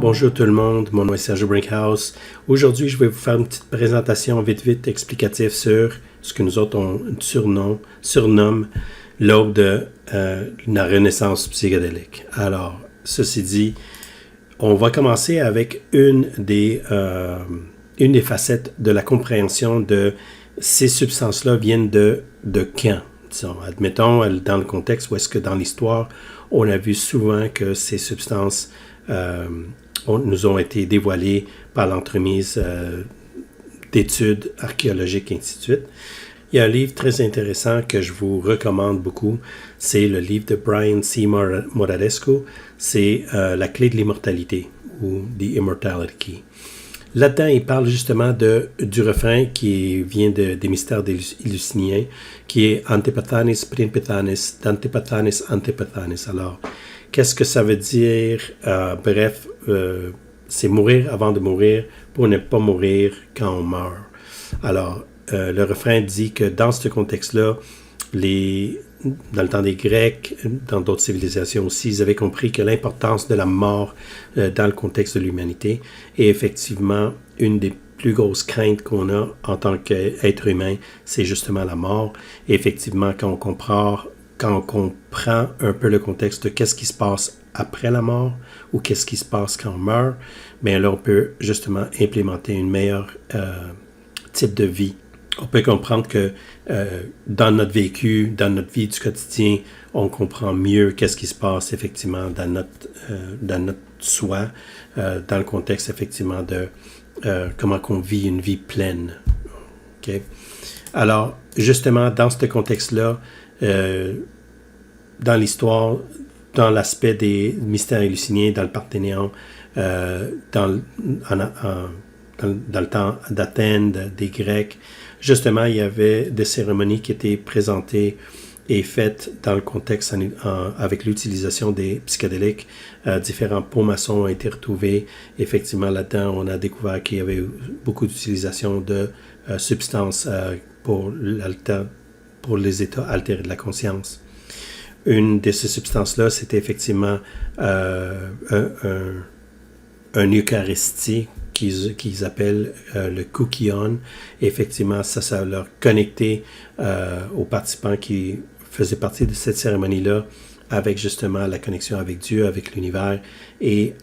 Bonjour tout le monde, mon nom est Serge Brinkhouse. Aujourd'hui, je vais vous faire une petite présentation vite explicative sur ce que nous autres on surnomme l'aube de la renaissance psychédélique. Alors, ceci dit, on va commencer avec une des facettes de la compréhension de ces substances-là viennent de quand. Disons, admettons, dans le contexte où est-ce que dans l'histoire, on a vu souvent que ces substances nous ont été dévoilées par l'entremise d'études archéologiques et ainsi de suite. Il y a un livre très intéressant que je vous recommande beaucoup. C'est le livre de Brian C. Moraresco. C'est La clé de l'immortalité ou The Immortality Key. Là-dedans, il parle justement du refrain qui vient des mystères des Éluciniens, qui est Antepathanis Primpathanis, Dantepathanis Antepathanis. Alors, qu'est-ce que ça veut dire? C'est mourir avant de mourir pour ne pas mourir quand on meurt. Alors, le refrain dit que dans ce contexte-là, dans le temps des Grecs, dans d'autres civilisations aussi, ils avaient compris que l'importance de la mort dans le contexte de l'humanité est effectivement une des plus grosses craintes qu'on a en tant qu'être humain, c'est justement la mort. Et effectivement, quand on comprend un peu le contexte de qu'est-ce qui se passe après la mort ou qu'est-ce qui se passe quand on meurt, bien là, on peut justement implémenter une meilleure type de vie. On peut comprendre que dans notre vécu, dans notre vie du quotidien, on comprend mieux qu'est-ce qui se passe effectivement dans notre soi, dans le contexte effectivement de comment qu'on vit une vie pleine. Okay? Alors, justement, dans ce contexte-là, dans l'histoire, dans l'aspect des mystères éluciniens, dans le Parthénon, dans le temps d'Athènes, des Grecs, justement, il y avait des cérémonies qui étaient présentées et faites dans le contexte avec l'utilisation des psychédéliques. Différents pots maçons ont été retrouvés. Effectivement, là-dedans, on a découvert qu'il y avait beaucoup d'utilisation de substances pour les états altérés de la conscience. Une de ces substances-là, c'était effectivement un Eucharistie qu'ils appellent le Kukion. Effectivement, ça leur connectait aux participants qui faisaient partie de cette cérémonie-là avec justement la connexion avec Dieu, avec l'univers, et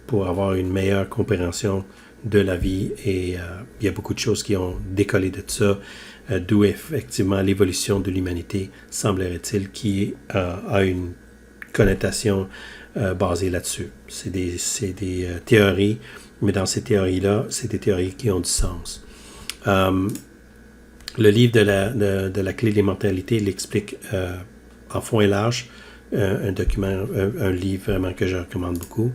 pour avoir une meilleure compréhension de la vie. Et il y a beaucoup de choses qui ont décollé de ça, d'où effectivement l'évolution de l'humanité, semblerait-il, qui a une connotation basée là-dessus. C'est des théories, mais dans ces théories-là, c'est des théories qui ont du sens. Le livre de la clé de l'immortalité l'explique en fond et large, un document, un livre vraiment que je recommande beaucoup.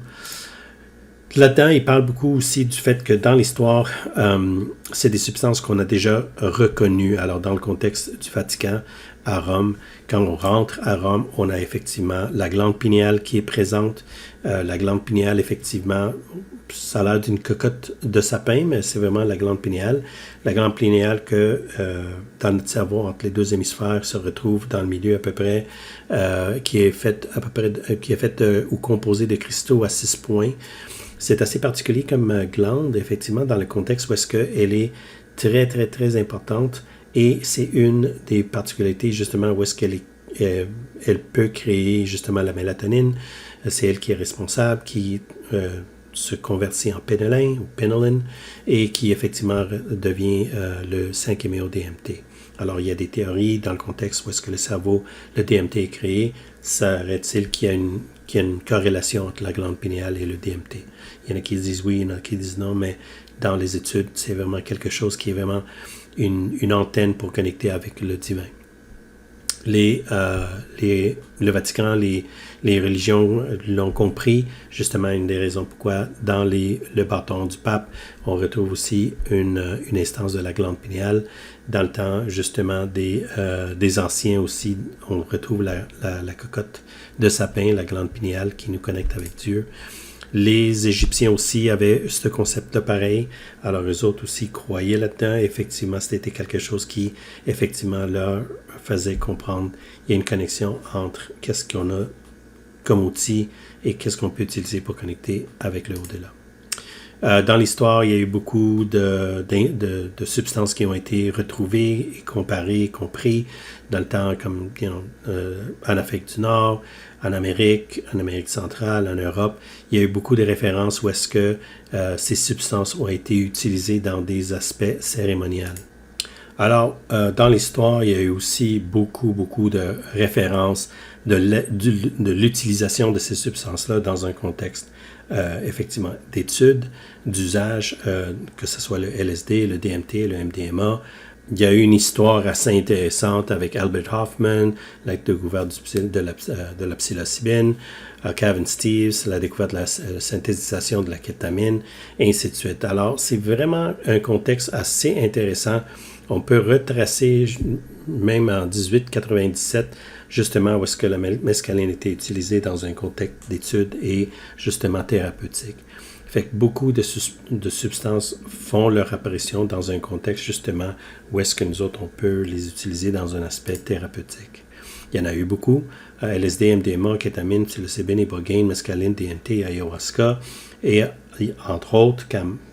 Là-dedans, il parle beaucoup aussi du fait que dans l'histoire, c'est des substances qu'on a déjà reconnues. Alors, dans le contexte du Vatican, à Rome, quand on rentre à Rome, on a effectivement la glande pinéale qui est présente. La glande pinéale, effectivement, ça a l'air d'une cocotte de sapin, mais c'est vraiment la glande pinéale. La glande pinéale que dans notre cerveau, entre les deux hémisphères, se retrouve dans le milieu à peu près, qui est faite ou composée de cristaux à 6 points. C'est assez particulier comme glande, effectivement, dans le contexte où est-ce qu'elle est très, très, très importante. Et c'est une des particularités, justement, où est-ce elle peut créer, justement, la mélatonine. C'est elle qui est responsable, qui se convertit en pénolin, et qui, effectivement, devient le 5-MeO-DMT. Alors, il y a des théories dans le contexte où est-ce que le cerveau, le DMT est créé. Serait-il qu'il y a une corrélation entre la glande pinéale et le DMT? Il y en a qui disent oui, il y en a qui disent non, mais dans les études, c'est vraiment quelque chose qui est vraiment une antenne pour connecter avec le divin. Le Vatican, les religions l'ont compris, justement une des raisons pourquoi dans le bâton du pape, on retrouve aussi une instance de la glande pinéale. Dans le temps, justement, des anciens aussi, on retrouve la cocotte de sapin, la glande pinéale qui nous connecte avec Dieu. Les Égyptiens aussi avaient ce concept-là pareil. Alors, eux autres aussi croyaient là-dedans. Effectivement, c'était quelque chose qui, effectivement, leur faisait comprendre. Il y a une connexion entre qu'est-ce qu'on a comme outil et qu'est-ce qu'on peut utiliser pour connecter avec le au-delà. Dans l'histoire, il y a eu beaucoup de substances qui ont été retrouvées et comparées, comprises dans le temps, comme en Afrique du Nord, en Amérique centrale, en Europe. Il y a eu beaucoup de références où est-ce que ces substances ont été utilisées dans des aspects cérémoniels. Alors, dans l'histoire, il y a eu aussi beaucoup de références de l'utilisation de ces substances-là dans un contexte, effectivement, d'études, d'usage, que ce soit le LSD, le DMT, le MDMA. Il y a eu une histoire assez intéressante avec Albert Hoffman, la découverte de la psilocybine, Kevin Steves, la découverte de la synthétisation de la kétamine, et ainsi de suite. Alors, c'est vraiment un contexte assez intéressant. On peut retracer, même en 1897, justement où est-ce que la mescaline était utilisée dans un contexte d'études et justement thérapeutique. Fait que beaucoup de substances font leur apparition dans un contexte justement où est-ce que nous autres on peut les utiliser dans un aspect thérapeutique. Il y en a eu beaucoup, LSD, MDMA, kétamine, psilocybine, ibogaine, mescaline, DMT, ayahuasca, et entre autres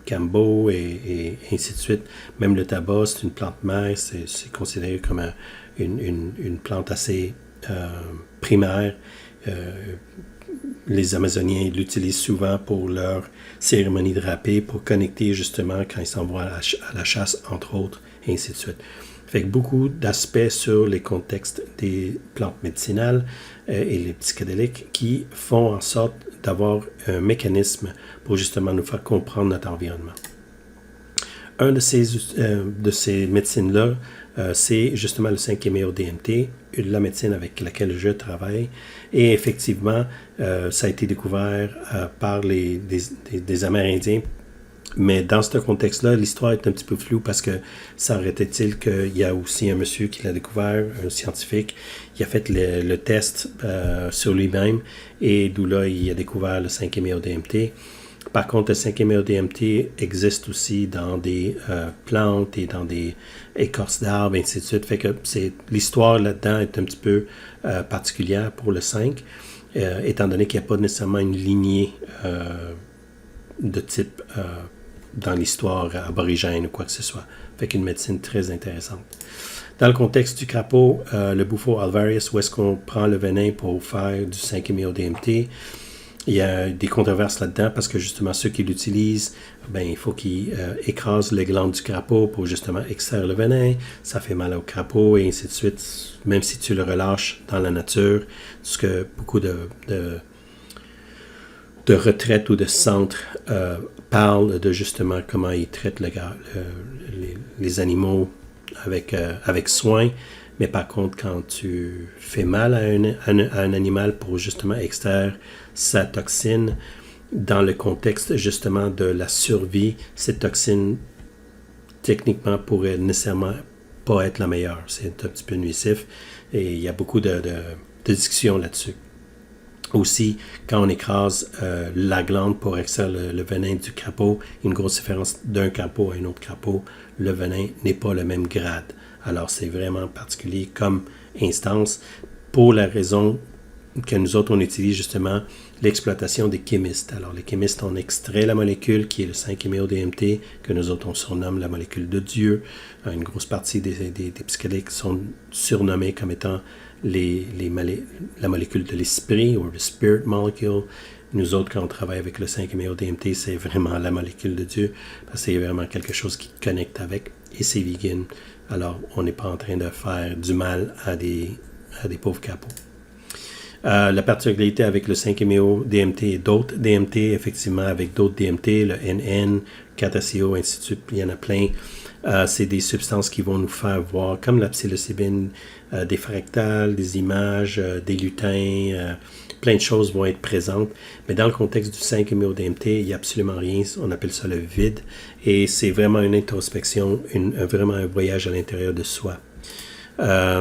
Cambo et ainsi de suite. Même le tabac, c'est une plante mère, c'est considéré comme une plante assez primaire. Les Amazoniens l'utilisent souvent pour leur cérémonie de râpé, pour connecter justement quand ils s'en vont à la chasse, entre autres, et ainsi de suite. Fait que beaucoup d'aspects sur les contextes des plantes médicinales et les psychédéliques qui font en sorte d'avoir un mécanisme pour justement nous faire comprendre notre environnement. Un de ces médecines-là, c'est justement le 5-MeO-DMT, la médecine avec laquelle je travaille. Et effectivement, ça a été découvert par des Amérindiens. Mais dans ce contexte-là, l'histoire est un petit peu floue parce que s'arrêtait-il qu'il y a aussi un monsieur qui l'a découvert, un scientifique, qui a fait le test sur lui-même et d'où là, il a découvert le 5-MeO-DMT. Par contre, le 5-MeO-DMT existe aussi dans des plantes et dans des écorces d'arbres, et ainsi de suite. Fait que l'histoire là-dedans est un petit peu particulière pour le 5, étant donné qu'il n'y a pas nécessairement une lignée de type dans l'histoire aborigène ou quoi que ce soit. Fait qu'une médecine très intéressante. Dans le contexte du crapaud, le Bufo alvarius, où est-ce qu'on prend le venin pour faire du 5-MeO-DMT, il y a des controverses là-dedans parce que justement ceux qui l'utilisent, il faut qu'ils écrasent les glandes du crapaud pour justement extraire le venin. Ça fait mal au crapaud et ainsi de suite. Même si tu le relâches dans la nature, ce que beaucoup de retraites ou de centres parlent de justement comment ils traitent les animaux avec soin. Mais par contre, quand tu fais mal à un animal pour justement extraire sa toxine, dans le contexte justement de la survie, cette toxine, techniquement, pourrait nécessairement pas être la meilleure. C'est un petit peu nuisif et il y a beaucoup de discussions là-dessus. Aussi, quand on écrase la glande pour extraire le venin du crapaud, il y a une grosse différence d'un crapaud à un autre crapaud. Le venin n'est pas le même grade. Alors, c'est vraiment particulier comme instance pour la raison que nous autres, on utilise justement l'exploitation des chimistes. Alors, les chimistes, on extrait la molécule qui est le 5-MeO-DMT, que nous autres, on surnomme la molécule de Dieu. Une grosse partie des psychédéliques sont surnommés comme étant la molécule de l'esprit, ou le spirit molecule. Nous autres, quand on travaille avec le 5-MeO-DMT, c'est vraiment la molécule de Dieu, parce que c'est vraiment quelque chose qui te connecte avec, et c'est vegan. Alors, on n'est pas en train de faire du mal à des pauvres capots. La particularité avec le 5-MeO-DMT et d'autres DMT, effectivement, avec d'autres DMT, le NN, 4-ACO, ainsi de suite, il y en a plein. C'est des substances qui vont nous faire voir, comme la psilocybine, des fractales, des images, des lutins, plein de choses vont être présentes. Mais dans le contexte du 5-MeO-DMT, il n'y a absolument rien. On appelle ça le vide. Et c'est vraiment une introspection, vraiment un voyage à l'intérieur de soi.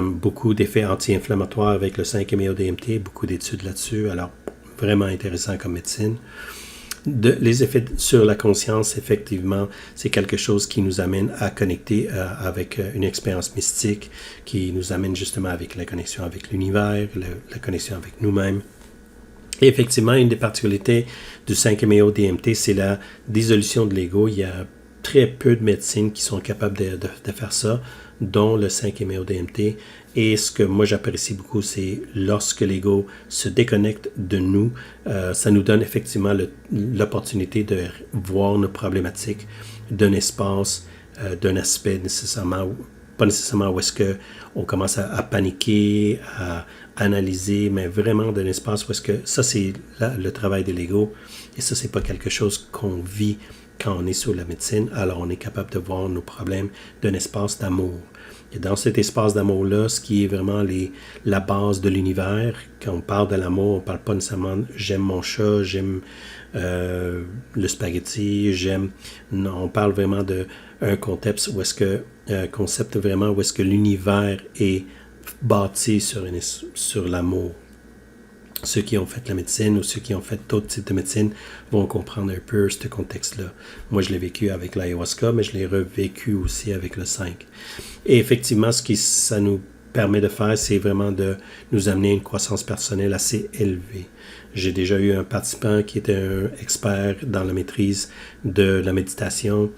Beaucoup d'effets anti-inflammatoires avec le 5-MeO-DMT, beaucoup d'études là-dessus. Alors, vraiment intéressant comme médecine. Les effets sur la conscience, effectivement, c'est quelque chose qui nous amène à connecter avec une expérience mystique, qui nous amène justement avec la connexion avec l'univers, la connexion avec nous-mêmes. Et effectivement, une des particularités du 5-MeO-DMT, c'est la dissolution de l'ego. Il y a très peu de médecines qui sont capables de faire ça, dont le 5-MeO-DMT. Et ce que moi j'apprécie beaucoup, c'est lorsque l'ego se déconnecte de nous, ça nous donne effectivement l'opportunité de voir nos problématiques d'un espace, d'un aspect nécessairement, pas nécessairement où est-ce qu'on commence à paniquer, à analyser, mais vraiment d'un espace où est-ce que ça c'est le travail de l'ego, et ça c'est pas quelque chose qu'on vit quand on est sur la médecine, alors on est capable de voir nos problèmes d'un espace d'amour. Et dans cet espace d'amour-là, ce qui est vraiment la base de l'univers, quand on parle de l'amour, on ne parle pas nécessairement « j'aime mon chat, j'aime le spaghetti, j'aime ». Non, on parle vraiment d'un concept où est-ce que l'univers est bâti sur l'amour. Ceux qui ont fait la médecine ou ceux qui ont fait d'autres types de médecine vont comprendre un peu ce contexte-là. Moi, je l'ai vécu avec l'ayahuasca, mais je l'ai revécu aussi avec le 5. Et effectivement, ce que ça nous permet de faire, c'est vraiment de nous amener à une croissance personnelle assez élevée. J'ai déjà eu un participant qui était un expert dans la maîtrise de la méditation,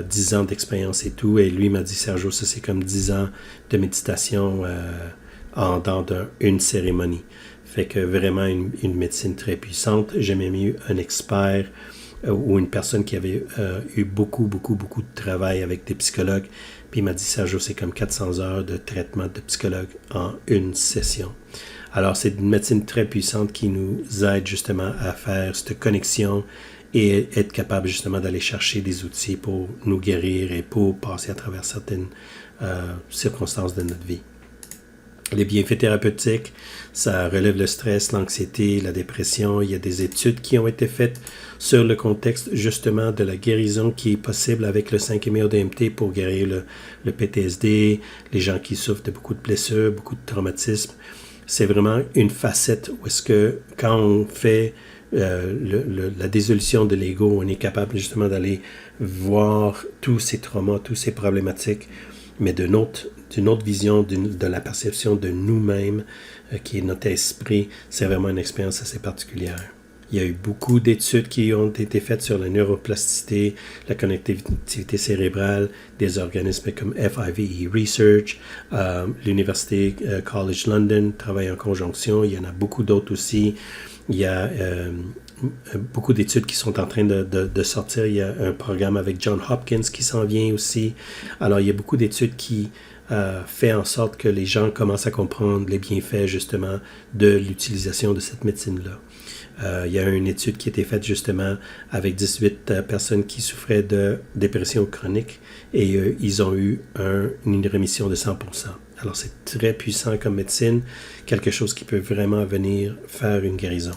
10 ans d'expérience et tout, et lui m'a dit, Sergio, ça c'est comme 10 ans de méditation dans une cérémonie. Fait que vraiment une médecine très puissante. J'ai même eu un expert ou une personne qui avait eu beaucoup de travail avec des psychologues. Puis il m'a dit, Sergio, c'est comme 400 heures de traitement de psychologue en une session. Alors, c'est une médecine très puissante qui nous aide justement à faire cette connexion et être capable justement d'aller chercher des outils pour nous guérir et pour passer à travers certaines circonstances de notre vie. Les bienfaits thérapeutiques, ça relève le stress, l'anxiété, la dépression. Il y a des études qui ont été faites sur le contexte justement de la guérison qui est possible avec le 5-MeO-DMT pour guérir le PTSD, les gens qui souffrent de beaucoup de blessures, beaucoup de traumatismes. C'est vraiment une facette où est-ce que quand on fait la dissolution de l'ego, on est capable justement d'aller voir tous ces traumas, toutes ces problématiques, mais d'une autre vision, de la perception de nous-mêmes, qui est notre esprit. C'est vraiment une expérience assez particulière. Il y a eu beaucoup d'études qui ont été faites sur la neuroplasticité, la connectivité cérébrale, des organismes comme FIVE Research, l'Université College London travaille en conjonction. Il y en a beaucoup d'autres aussi. Il y a beaucoup d'études qui sont en train de sortir. Il y a un programme avec John Hopkins qui s'en vient aussi. Alors, il y a beaucoup d'études qui fait en sorte que les gens commencent à comprendre les bienfaits justement de l'utilisation de cette médecine-là. Il y a une étude qui a été faite justement avec 18 personnes qui souffraient de dépression chronique et ils ont eu une rémission de 100%. Alors c'est très puissant comme médecine, quelque chose qui peut vraiment venir faire une guérison.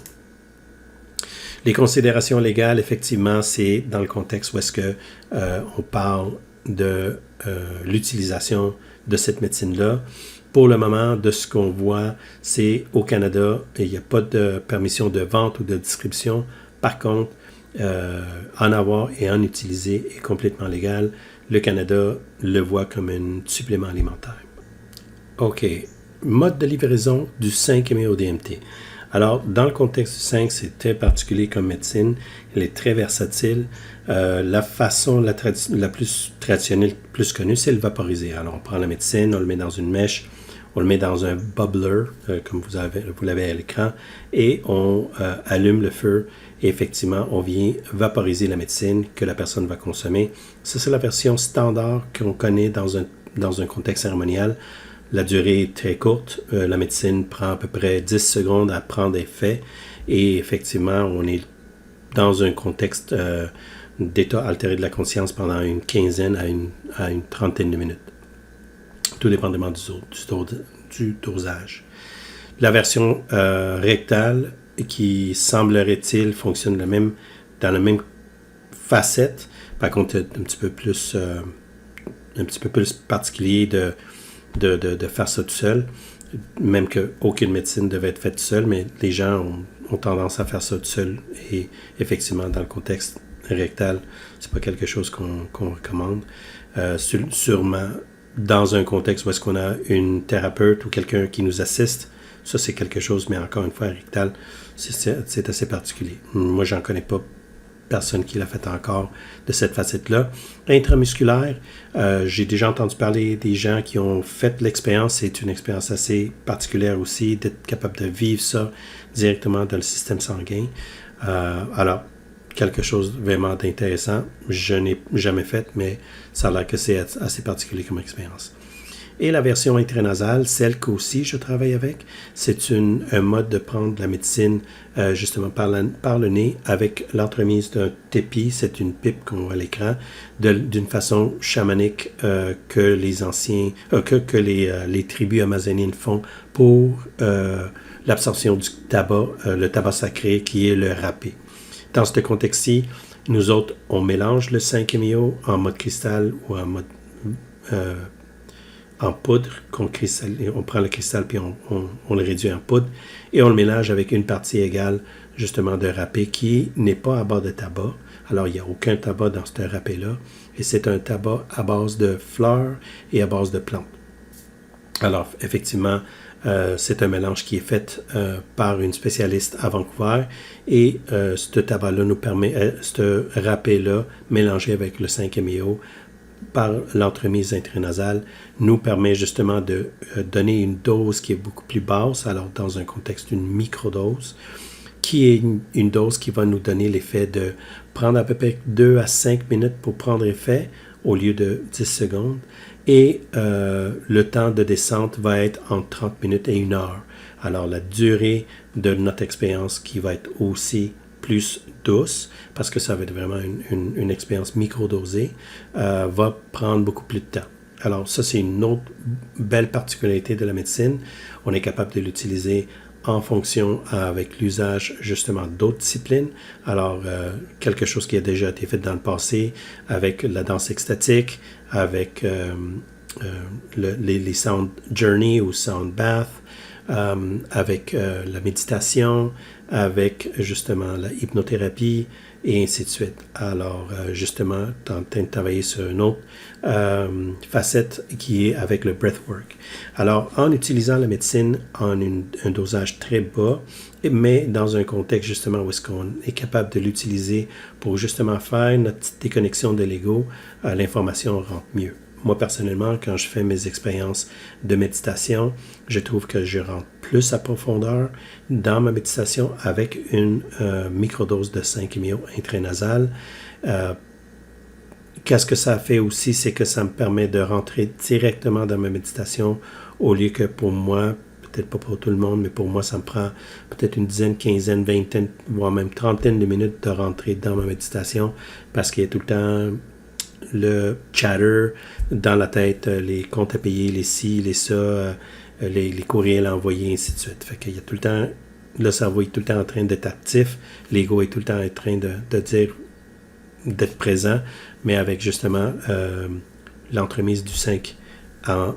Les considérations légales, effectivement, c'est dans le contexte où est-ce que on parle de l'utilisation de cette médecine-là. Pour le moment, de ce qu'on voit, c'est au Canada, il n'y a pas de permission de vente ou de distribution. Par contre, en avoir et en utiliser est complètement légal. Le Canada le voit comme un supplément alimentaire. OK. Mode de livraison du 5-MeO-DMT. Alors, dans le contexte du 5, c'est très particulier comme médecine. Elle est très versatile. La façon la plus traditionnelle, plus connue, c'est le vaporiser. Alors, on prend la médecine, on le met dans une mèche, on le met dans un bubbler, comme vous l'avez à l'écran, et on allume le feu. Et effectivement, on vient vaporiser la médecine que la personne va consommer. Ça, c'est la version standard qu'on connaît dans un contexte cérémonial. La durée est très courte. La médecine prend à peu près 10 secondes à prendre effet. Et effectivement, on est dans un contexte d'état altéré de la conscience pendant une quinzaine à une trentaine de minutes. Tout dépendamment du dosage. La version rectale, qui semblerait-il fonctionne dans la même facette, par contre un petit peu plus particulier de faire ça tout seul, même qu'aucune médecine devait être faite tout seul, mais les gens ont tendance à faire ça tout seul, et effectivement dans le contexte rectal, c'est pas quelque chose qu'on recommande. Sûrement dans un contexte où est-ce qu'on a une thérapeute ou quelqu'un qui nous assiste Ça, c'est quelque chose, mais encore une fois, rectal, c'est assez particulier. Moi, j'en connais pas personne qui l'a fait encore de cette facette-là. Intramusculaire, j'ai déjà entendu parler des gens qui ont fait l'expérience. C'est une expérience assez particulière aussi, d'être capable de vivre ça directement dans le système sanguin. Alors, quelque chose vraiment d'intéressant. Je n'ai jamais fait, mais ça a l'air que c'est assez particulier comme expérience. Et la version intranasale, celle qu'aussi je travaille avec, c'est un mode de prendre la médecine justement par le nez avec l'entremise d'un tépi, c'est une pipe qu'on voit à l'écran, d'une façon chamanique que les anciens, que les tribus amazoniennes font pour l'absorption du tabac, le tabac sacré qui est le râpé. Dans ce contexte-ci, nous autres, on mélange le 5-MeO en mode cristal ou en mode en poudre, on prend le cristal puis on le réduit en poudre et on le mélange avec une partie égale justement de râpé qui n'est pas à base de tabac. Alors, il n'y a aucun tabac dans ce râpé-là et c'est un tabac à base de fleurs et à base de plantes. Alors, effectivement, c'est un mélange qui est fait par une spécialiste à Vancouver et ce tabac-là nous permet, ce râpé-là mélangé avec le 5-MeO par l'entremise intranasale nous permet justement de donner une dose qui est beaucoup plus basse, alors dans un contexte d'une microdose, qui est une dose qui va nous donner l'effet de prendre à peu près 2 à 5 minutes pour prendre effet au lieu de 10 secondes. Et le temps de descente va être entre 30 minutes et 1 heure. Alors la durée de notre expérience qui va être aussi plus douce, parce que ça va être vraiment une expérience microdosée, va prendre beaucoup plus de temps. Alors ça, c'est une autre belle particularité de la médecine. On est capable de l'utiliser en fonction avec l'usage justement d'autres disciplines. Alors, quelque chose qui a déjà été fait dans le passé avec la danse extatique, avec les sound journey ou sound bath, avec la méditation, avec justement la hypnothérapie et ainsi de suite. Alors, justement, tu es en train de travailler sur une autre facette qui est avec le breathwork. Alors, en utilisant la médecine en un dosage très bas, mais dans un contexte justement où est-ce qu'on est capable de l'utiliser pour justement faire notre petite déconnexion de l'ego, l'information rentre mieux. Moi, personnellement, quand je fais mes expériences de méditation, je trouve que je rentre plus à profondeur dans ma méditation avec une microdose de 5-MeO intranasale. Qu'est-ce que ça fait aussi, c'est que ça me permet de rentrer directement dans ma méditation au lieu que pour moi, peut-être pas pour tout le monde, mais pour moi, ça me prend peut-être une dizaine, quinzaine, vingtaine, voire même trentaine de minutes de rentrer dans ma méditation parce qu'il y a tout le temps le chatter dans la tête, les comptes à payer, les ci, les ça, les courriels à envoyer, ainsi de suite. Fait qu'il y a tout le temps, le cerveau est tout le temps en train d'être actif, l'ego est tout le temps en train de dire, d'être présent, mais avec justement l'entremise du 5 en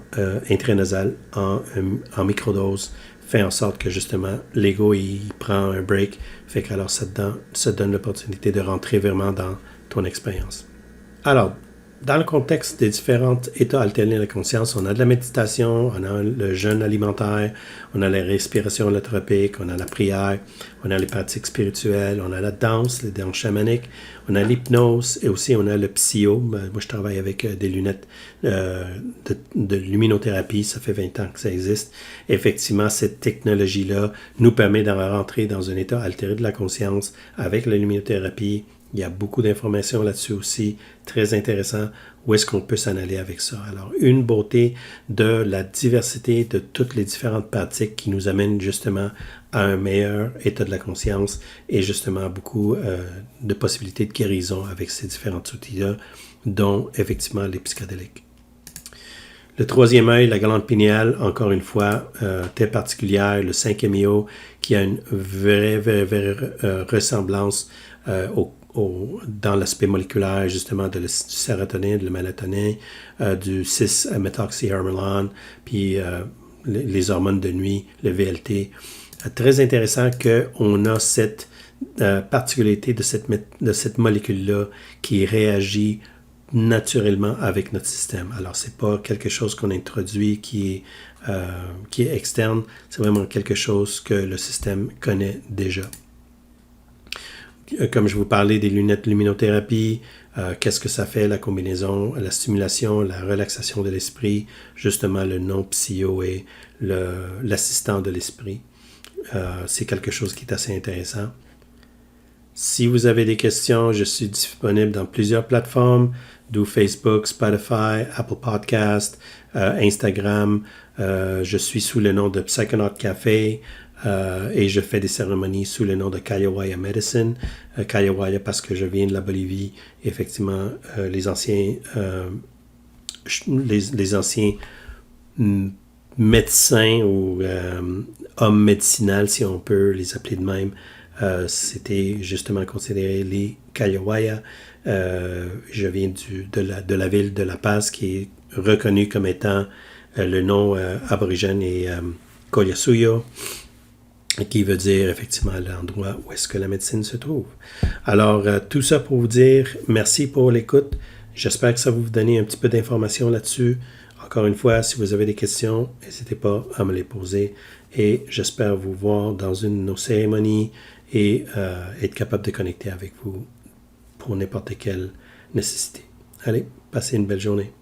intranasal, en microdose, fait en sorte que justement l'ego il prend un break, fait qu'alors ça te donne l'opportunité de rentrer vraiment dans ton expérience. Alors, dans le contexte des différents états alternés de la conscience, on a de la méditation, on a le jeûne alimentaire, on a la respiration holotropique, on a la prière, on a les pratiques spirituelles, on a la danse, les danses chamaniques, on a l'hypnose et aussi on a le psycho. Moi, je travaille avec des lunettes de luminothérapie, ça fait 20 ans que ça existe. Effectivement, cette technologie-là nous permet de rentrer dans un état altéré de la conscience avec la luminothérapie. Il y a beaucoup d'informations là-dessus aussi, très intéressant. Où est-ce qu'on peut s'en aller avec ça? Alors, une beauté de la diversité de toutes les différentes pratiques qui nous amènent justement à un meilleur état de la conscience et justement beaucoup de possibilités de guérison avec ces différents outils-là, dont effectivement les psychédéliques. Le troisième œil, la glande pinéale, encore une fois, très particulière, le 5-MeO, qui a une vraie ressemblance dans l'aspect moléculaire, justement, du sérotonine, de la mélatonine, du 6-méthoxyharmone, puis les hormones de nuit, le VLT. Très intéressant qu'on a cette particularité de cette molécule-là qui réagit naturellement avec notre système. Alors, c'est pas quelque chose qu'on introduit qui est externe, c'est vraiment quelque chose que le système connaît déjà. Comme je vous parlais des lunettes luminothérapie, qu'est-ce que ça fait, la combinaison, la stimulation, la relaxation de l'esprit, justement le non-psycho et l'assistant de l'esprit. C'est quelque chose qui est assez intéressant. Si vous avez des questions, je suis disponible dans plusieurs plateformes, d'où Facebook, Spotify, Apple Podcast, Instagram. Je suis sous le nom de Psychonaut Café et je fais des cérémonies sous le nom de Kayawaya Medicine. Kayawaya parce que je viens de la Bolivie. Effectivement, les anciens médecins ou hommes médicinaux, si on peut les appeler de même, c'était justement considéré les Kayawaya. Je viens de la ville de La Paz qui est reconnue comme étant le nom aborigène et Collasuyo, qui veut dire effectivement l'endroit où est-ce que la médecine se trouve. Alors, tout ça pour vous dire merci pour l'écoute. J'espère que ça va vous donner un petit peu d'informations là-dessus. Encore une fois, si vous avez des questions, n'hésitez pas à me les poser et j'espère vous voir dans une de nos cérémonies et être capable de connecter avec vous pour n'importe quelle nécessité. Allez, passez une belle journée.